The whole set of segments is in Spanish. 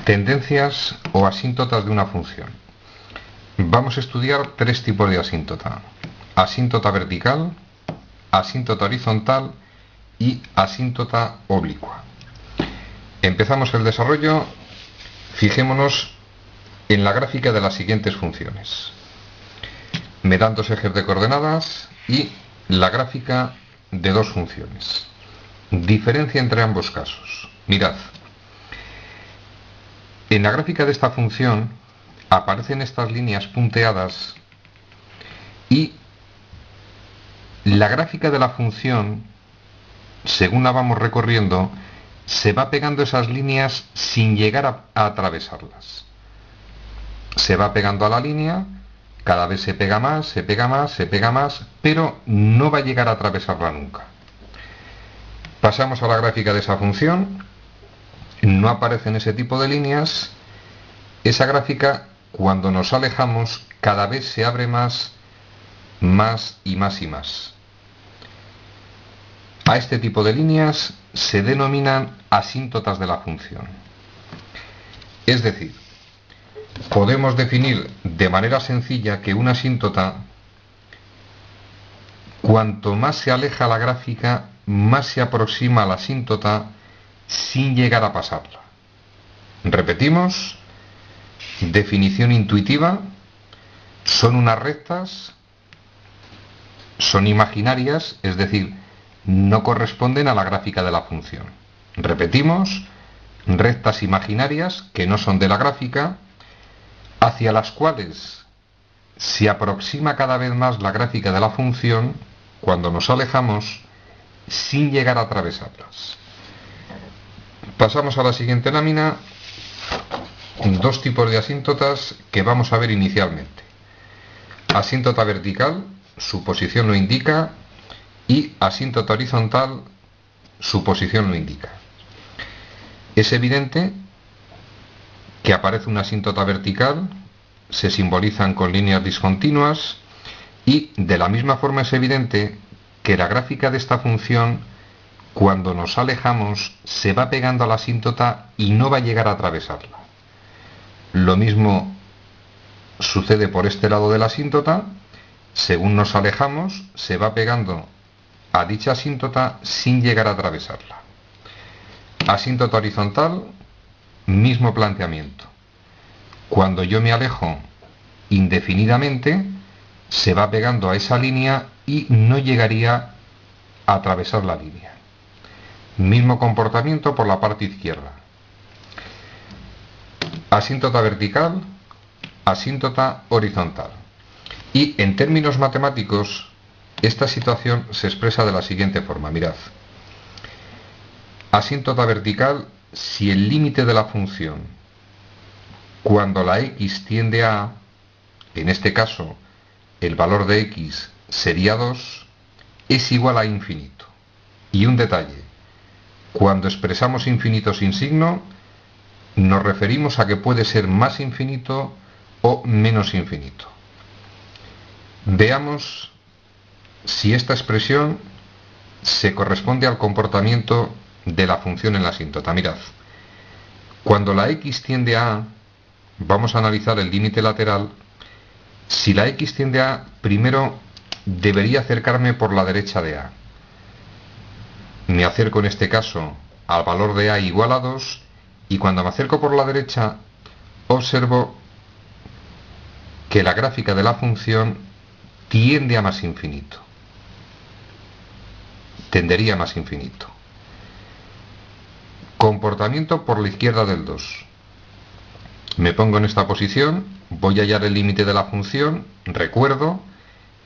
Tendencias o asíntotas de una función. Vamos a estudiar tres tipos de asíntota: asíntota vertical, asíntota horizontal y asíntota oblicua. Empezamos el desarrollo. Fijémonos en la gráfica de las siguientes funciones. Me dan dos ejes de coordenadas y la gráfica de dos funciones. Diferencia entre ambos casos. Mirad. En la gráfica de esta función aparecen estas líneas punteadas y la gráfica de la función, según la vamos recorriendo, se va pegando esas líneas sin llegar a atravesarlas. Se va pegando a la línea, cada vez se pega más, se pega más, se pega más, pero no va a llegar a atravesarla nunca. Pasamos a la gráfica de esa función. No aparecen ese tipo de líneas. Esa gráfica, cuando nos alejamos, cada vez se abre más y más y más. A este tipo de líneas se denominan asíntotas de la función. Es decir, podemos definir de manera sencilla que una asíntota, cuanto más se aleja la gráfica, más se aproxima a la asíntota sin llegar a pasarla. Repetimos, definición intuitiva: son unas rectas, son imaginarias, es decir, no corresponden a la gráfica de la función. Repetimos, rectas imaginarias que no son de la gráfica, hacia las cuales se aproxima cada vez más la gráfica de la función cuando nos alejamos sin llegar a atravesarlas. Pasamos a la siguiente lámina. Dos tipos de asíntotas que vamos a ver inicialmente: asíntota vertical, su posición lo indica, y asíntota horizontal, su posición lo indica. Es evidente que aparece una asíntota vertical, se simbolizan con líneas discontinuas, y de la misma forma es evidente que la gráfica de esta función, cuando nos alejamos, se va pegando a la asíntota y no va a llegar a atravesarla. Lo mismo sucede por este lado de la asíntota. Según nos alejamos, se va pegando a dicha asíntota sin llegar a atravesarla. Asíntota horizontal, mismo planteamiento. Cuando yo me alejo indefinidamente, se va pegando a esa línea y no llegaría a atravesar la línea. Mismo comportamiento por la parte izquierda. Asíntota vertical, asíntota horizontal. Y en términos matemáticos, esta situación se expresa de la siguiente forma. Mirad. Asíntota vertical, si el límite de la función, cuando la x tiende a, en este caso, el valor de x sería 2, es igual a infinito. Y un detalle: cuando expresamos infinito sin signo, nos referimos a que puede ser más infinito o menos infinito. Veamos si esta expresión se corresponde al comportamiento de la función en la asíntota. Mirad, cuando la x tiende a A, vamos a analizar el límite lateral. Si la x tiende a A, primero debería acercarme por la derecha de A. Me acerco en este caso al valor de A igual a 2, y cuando me acerco por la derecha observo que la gráfica de la función tiende a más infinito. Tendería a más infinito. Comportamiento por la izquierda del 2. Me pongo en esta posición, voy a hallar el límite de la función, recuerdo,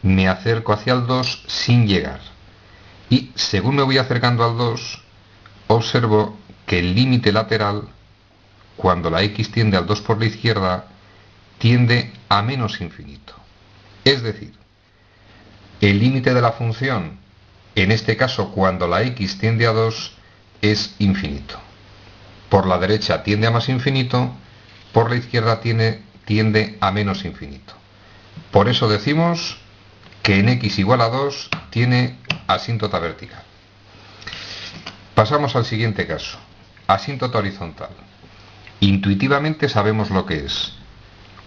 me acerco hacia el 2 sin llegar. Y según me voy acercando al 2, observo que el límite lateral, cuando la x tiende al 2 por la izquierda, tiende a menos infinito. Es decir, el límite de la función, en este caso cuando la x tiende a 2, es infinito. Por la derecha tiende a más infinito, por la izquierda tiende a menos infinito. Por eso decimos que en x igual a 2 tiene asíntota vertical. Pasamos al siguiente caso, asíntota horizontal. Intuitivamente sabemos lo que es.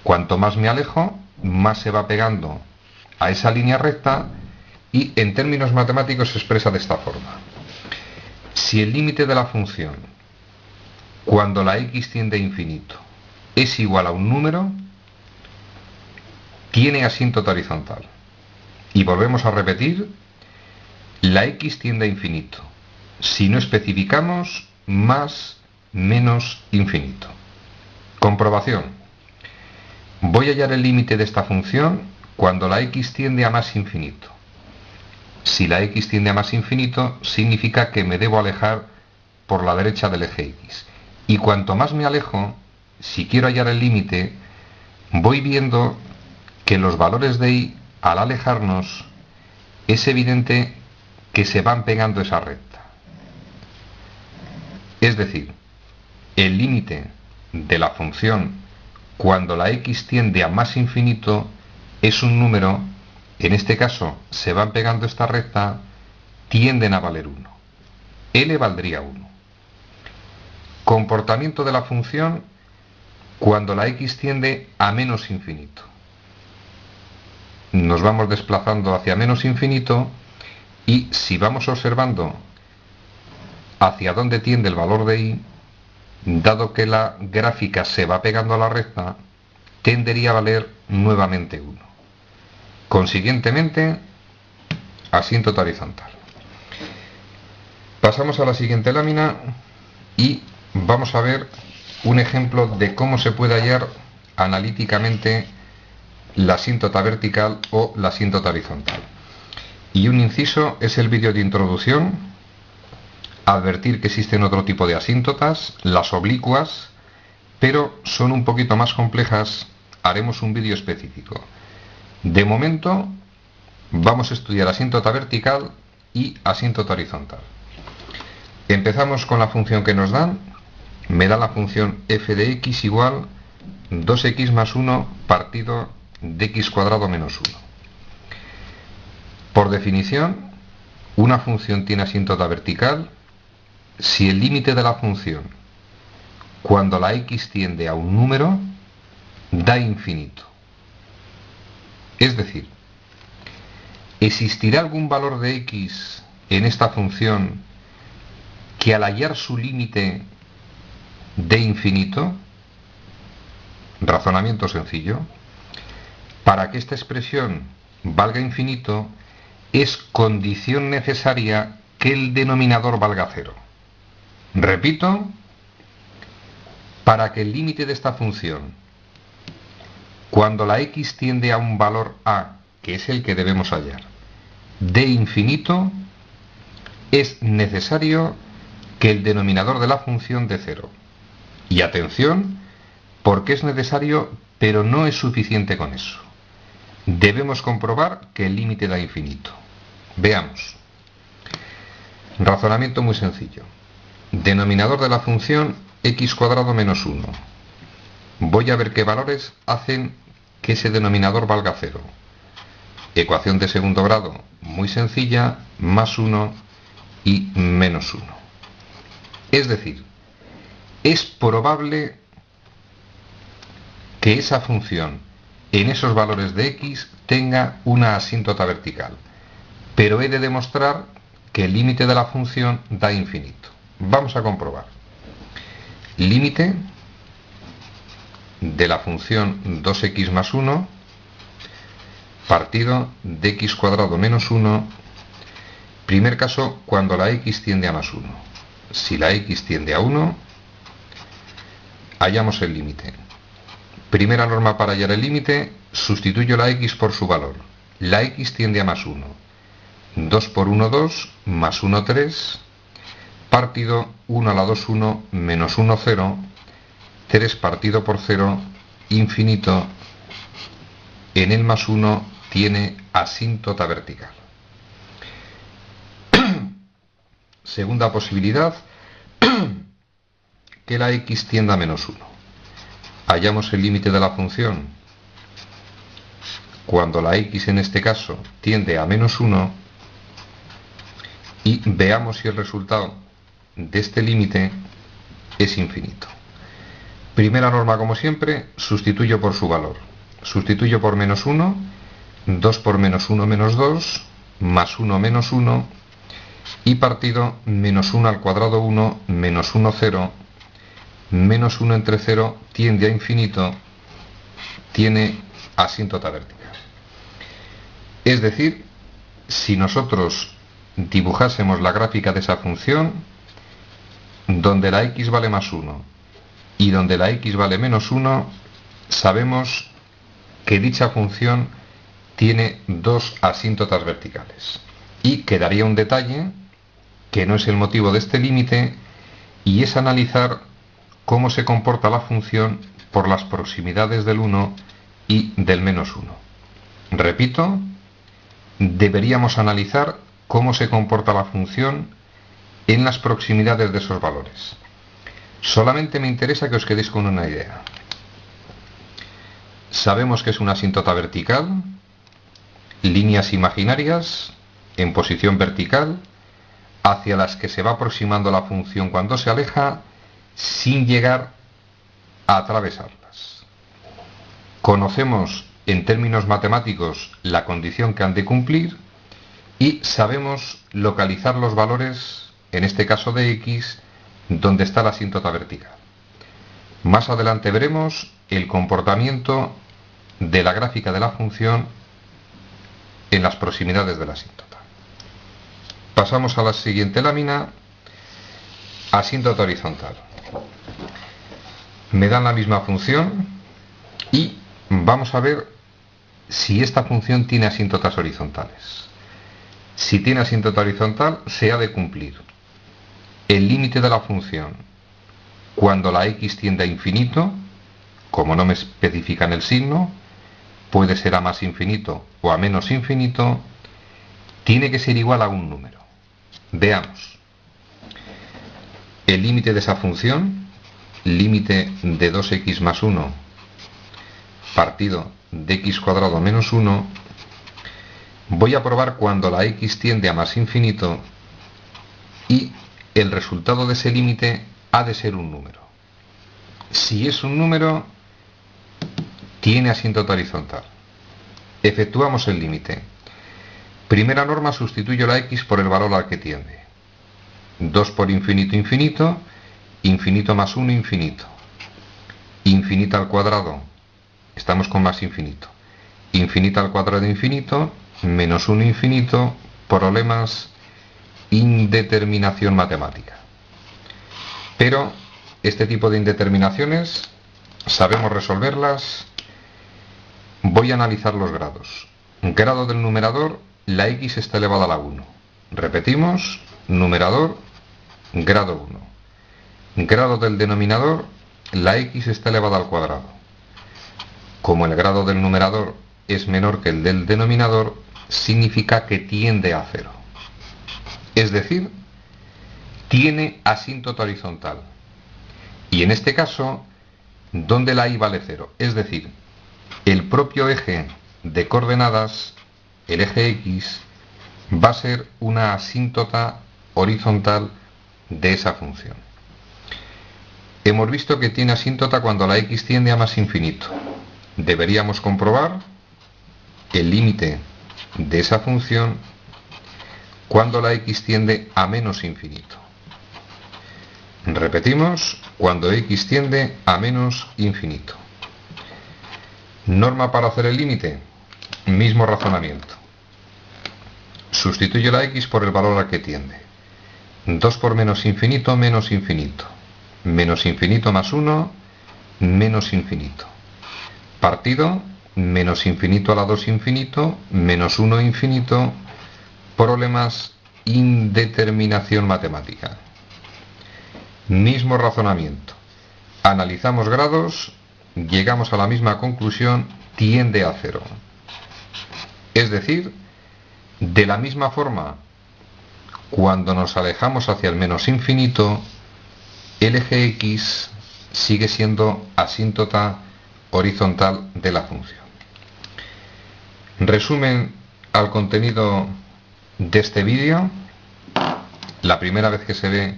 Cuanto más me alejo, más se va pegando a esa línea recta y en términos matemáticos se expresa de esta forma. Si el límite de la función, cuando la x tiende a infinito, es igual a un número, tiene asíntota horizontal. Y volvemos a repetir, la x tiende a infinito. Si no especificamos, más, menos, infinito. Comprobación. Voy a hallar el límite de esta función cuando la x tiende a más infinito. Si la x tiende a más infinito, significa que me debo alejar por la derecha del eje x. Y cuanto más me alejo, si quiero hallar el límite, voy viendo que los valores de y, al alejarnos, es evidente que se van pegando esa recta. Es decir, el límite de la función cuando la x tiende a más infinito es un número, en este caso se van pegando esta recta, tienden a valer 1. L valdría 1. Comportamiento de la función cuando la x tiende a menos infinito. Nos vamos desplazando hacia menos infinito y si vamos observando hacia dónde tiende el valor de y, dado que la gráfica se va pegando a la recta, tendería a valer nuevamente 1. Consiguientemente, asíntota horizontal. Pasamos a la siguiente lámina y vamos a ver un ejemplo de cómo se puede hallar analíticamente la asíntota vertical o la asíntota horizontal. Y un inciso es el vídeo de introducción. Advertir que existen otro tipo de asíntotas, las oblicuas, pero son un poquito más complejas. Haremos un vídeo específico. De momento vamos a estudiar asíntota vertical y asíntota horizontal. Empezamos con la función que nos dan. Me da la función f de x igual 2x más 1 partido de x cuadrado menos 1. Por definición, una función tiene asíntota vertical si el límite de la función, cuando la x tiende a un número, da infinito. Es decir, ¿existirá algún valor de x en esta función que al hallar su límite dé infinito? Razonamiento sencillo. Para que esta expresión valga infinito, es condición necesaria que el denominador valga 0. Repito, para que el límite de esta función, cuando la x tiende a un valor a, que es el que debemos hallar, dé infinito, es necesario que el denominador de la función dé 0. Y atención, porque es necesario, pero no es suficiente con eso. Debemos comprobar que el límite da infinito. Veamos. Razonamiento muy sencillo. Denominador de la función x cuadrado menos 1. Voy a ver qué valores hacen que ese denominador valga 0. Ecuación de segundo grado muy sencilla, más 1 y menos 1. Es decir, es probable que esa función en esos valores de x tenga una asíntota vertical, pero he de demostrar que el límite de la función da infinito. Vamos a comprobar. Límite de la función 2x más 1 partido de x cuadrado menos 1. Primer caso, cuando la x tiende a más 1. Si la x tiende a 1, hallamos el límite. Primera norma para hallar el límite, sustituyo la x por su valor. La x tiende a más 1. 2 por 1, 2, más 1, 3, partido 1 a la 2, 1, menos 1, 0, 3 partido por 0, infinito, en el más 1 tiene asíntota vertical. Segunda posibilidad, que la x tienda a menos 1. Hallamos el límite de la función cuando la x en este caso tiende a menos 1 y veamos si el resultado de este límite es infinito. Primera norma, como siempre, sustituyo por su valor. Sustituyo por menos 1, 2 por menos 1 menos 2, más 1 menos 1, y partido menos 1 al cuadrado 1, menos 1 0, menos 1 entre 0 tiende a infinito, tiene asíntota vertical. Es decir, si nosotros dibujásemos la gráfica de esa función, donde la x vale más 1 y donde la x vale menos 1, sabemos que dicha función tiene dos asíntotas verticales. Y quedaría un detalle que no es el motivo de este límite, y es analizar cómo se comporta la función por las proximidades del 1 y del menos 1. Repito, deberíamos analizar cómo se comporta la función en las proximidades de esos valores. Solamente me interesa que os quedéis con una idea. Sabemos que es una asíntota vertical, líneas imaginarias en posición vertical hacia las que se va aproximando la función cuando se aleja, sin llegar a atravesarlas. Conocemos en términos matemáticos la condición que han de cumplir y sabemos localizar los valores, en este caso de x, donde está la asíntota vertical. Más adelante veremos el comportamiento de la gráfica de la función en las proximidades de la asíntota. Pasamos a la siguiente lámina, asíntota horizontal. Me dan la misma función y vamos a ver si esta función tiene asíntotas horizontales. Si tiene asíntota horizontal, se ha de cumplir el límite de la función cuando la x tiende a infinito, como no me especifican el signo, puede ser a más infinito o a menos infinito, tiene que ser igual a un número. Veamos. El límite de esa función, límite de 2x más 1 partido de x cuadrado menos 1, voy a probar cuando la x tiende a más infinito y el resultado de ese límite ha de ser un número. Si es un número, tiene asíntota horizontal. Efectuamos el límite. Primera norma, sustituyo la x por el valor al que tiende. 2 por infinito, infinito, infinito más 1, infinito. Infinito al cuadrado, estamos con más infinito. Infinito al cuadrado, infinito, menos 1, infinito, problemas, indeterminación matemática. Pero este tipo de indeterminaciones sabemos resolverlas. Voy a analizar los grados. Grado del numerador, la x está elevada a la 1. Repetimos, numerador, grado 1. Grado del denominador, la x está elevada al cuadrado. Como el grado del numerador es menor que el del denominador, significa que tiende a 0. Es decir, tiene asíntota horizontal. Y en este caso, donde la y vale 0. Es decir, el propio eje de coordenadas, el eje x, va a ser una asíntota horizontal de esa función. Hemos visto que tiene asíntota cuando la x tiende a más infinito. Deberíamos comprobar el límite de esa función cuando la x tiende a menos infinito. Repetimos, cuando x tiende a menos infinito. Norma para hacer el límite, mismo razonamiento. Sustituyo la x por el valor al que tiende. 2 por menos infinito, menos infinito. Menos infinito más 1, menos infinito. Partido, menos infinito a la 2 infinito, menos 1 infinito, problemas, indeterminación matemática. Mismo razonamiento. Analizamos grados, llegamos a la misma conclusión, tiende a 0. Es decir, de la misma forma, cuando nos alejamos hacia el menos infinito, el eje x sigue siendo asíntota horizontal de la función. Resumen al contenido de este vídeo. La primera vez que se ve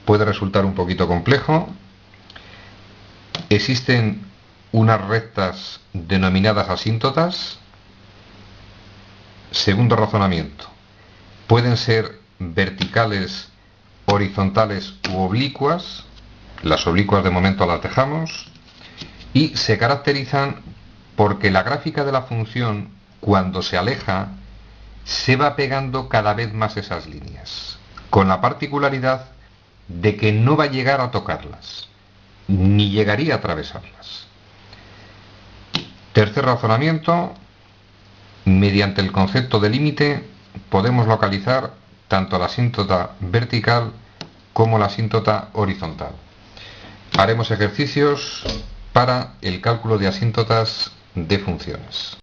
puede resultar un poquito complejo. existen unas rectas denominadas asíntotas. Segundo razonamiento, pueden ser verticales, horizontales u oblicuas. Las oblicuas de momento las dejamos. Y se caracterizan porque la gráfica de la función, cuando se aleja, se va pegando cada vez más esas líneas, con la particularidad de que no va a llegar a tocarlas, ni llegaría a atravesarlas. Tercer razonamiento, mediante el concepto de límite podemos localizar tanto la asíntota vertical como la asíntota horizontal. Haremos ejercicios para el cálculo de asíntotas de funciones.